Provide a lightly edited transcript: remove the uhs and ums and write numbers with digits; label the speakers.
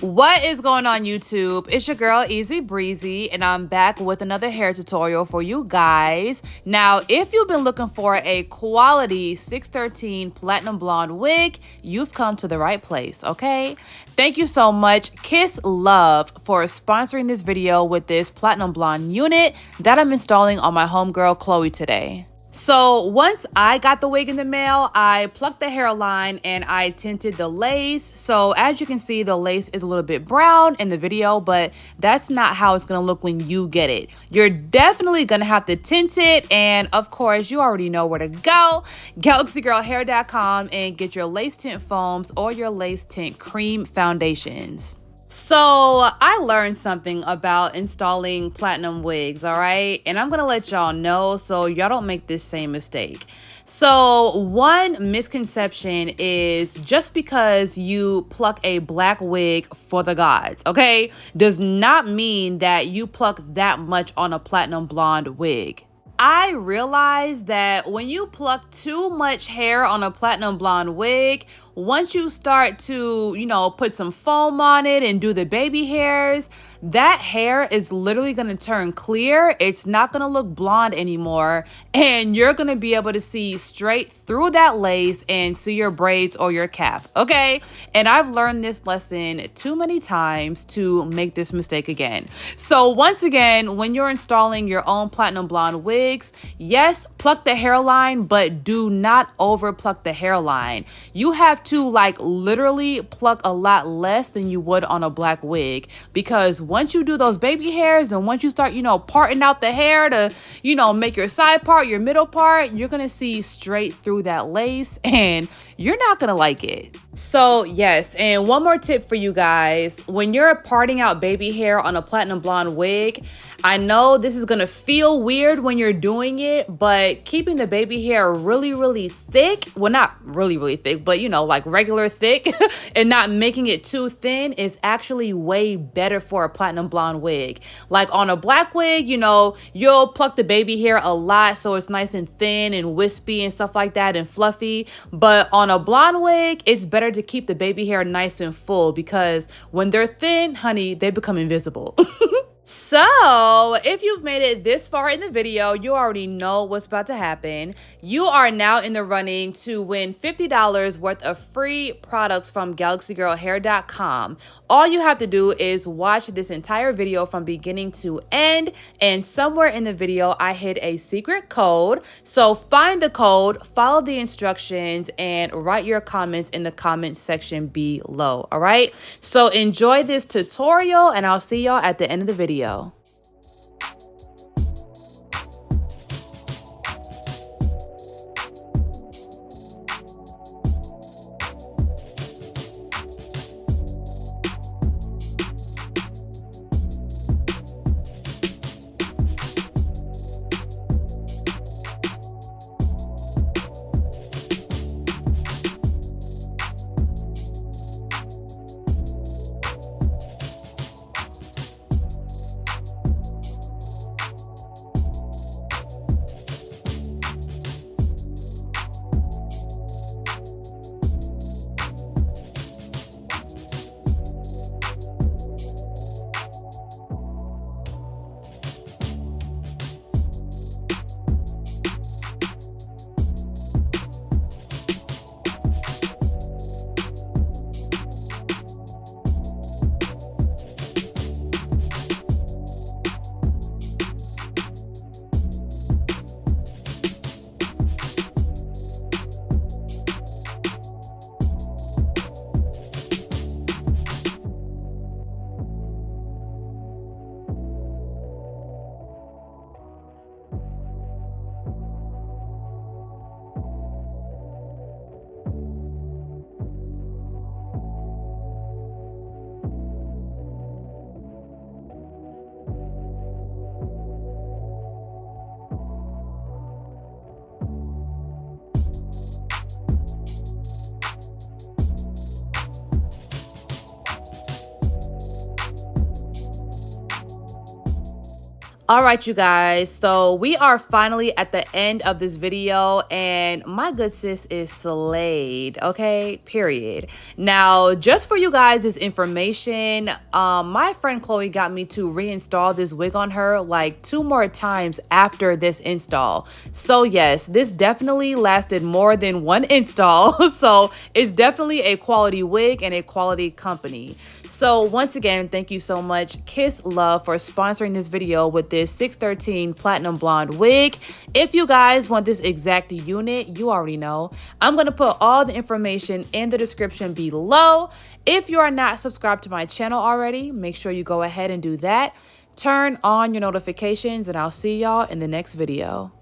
Speaker 1: What is going on, YouTube? It's your girl Easy Breezy, and I'm back with another hair tutorial for you guys. Now, if you've been looking for a quality 613 platinum blonde wig, you've come to the right place, okay? Thank you so much, Kiss Love, for sponsoring this video with this platinum blonde unit that I'm installing on my homegirl Chloe today. So once I got the wig in the mail, I plucked the hairline and I tinted the lace. So as you can see, the lace is a little bit brown in the video, but that's not how it's gonna look when you get it. You're definitely gonna have to tint it, and of course, you already know where to go. GalaxyGirlHair.com and get your lace tint foams or your lace tint cream foundations. So I learned something about installing platinum wigs, all right? And I'm gonna let y'all know so y'all don't make this same mistake. So one misconception is just because you pluck a black wig for the gods, okay, does not mean that you pluck that much on a platinum blonde wig. I realized that when you pluck too much hair on a platinum blonde wig, once you start to, put some foam on it and do the baby hairs, that hair is literally going to turn clear. It's not going to look blonde anymore. And you're going to be able to see straight through that lace and see your braids or your cap. Okay. And I've learned this lesson too many times to make this mistake again. So once again, when you're installing your own platinum blonde wigs, yes, pluck the hairline, but do not over pluck the hairline. You have to literally pluck a lot less than you would on a black wig, because once you do those baby hairs and once you start, parting out the hair to, make your side part, your middle part, you're going to see straight through that lace and you're not going to like it. So yes, and one more tip for you guys, when you're parting out baby hair on a platinum blonde wig, I know this is gonna feel weird when you're doing it, but keeping the baby hair really, really thick, well, not really, really thick, but like regular thick and not making it too thin is actually way better for a platinum blonde wig. Like on a black wig, you'll pluck the baby hair a lot so it's nice and thin and wispy and stuff like that and fluffy. But on a blonde wig, it's better to keep the baby hair nice and full, because when they're thin, honey, they become invisible. So if you've made it this far in the video, you already know what's about to happen. You are now in the running to win $50 worth of free products from GalaxyGirlHair.com. All you have to do is watch this entire video from beginning to end, and somewhere in the video I hid a secret code. So find the code, follow the instructions, and write your comments in the comment section below. All right, so enjoy this tutorial and I'll see y'all at the end of the video. All right, you guys, so we are finally at the end of this video and my good sis is slayed, okay, period. Now, just for you guys' this information, my friend Chloe got me to reinstall this wig on her like 2 more times after this install. So yes, this definitely lasted more than 1 install. So it's definitely a quality wig and a quality company. So once again, thank you so much Kiss Love for sponsoring this video with this 613 Platinum Blonde wig. If you guys want this exact unit, you already know. I'm going to put all the information in the description below. If you are not subscribed to my channel already, make sure you go ahead and do that. Turn on your notifications and I'll see y'all in the next video.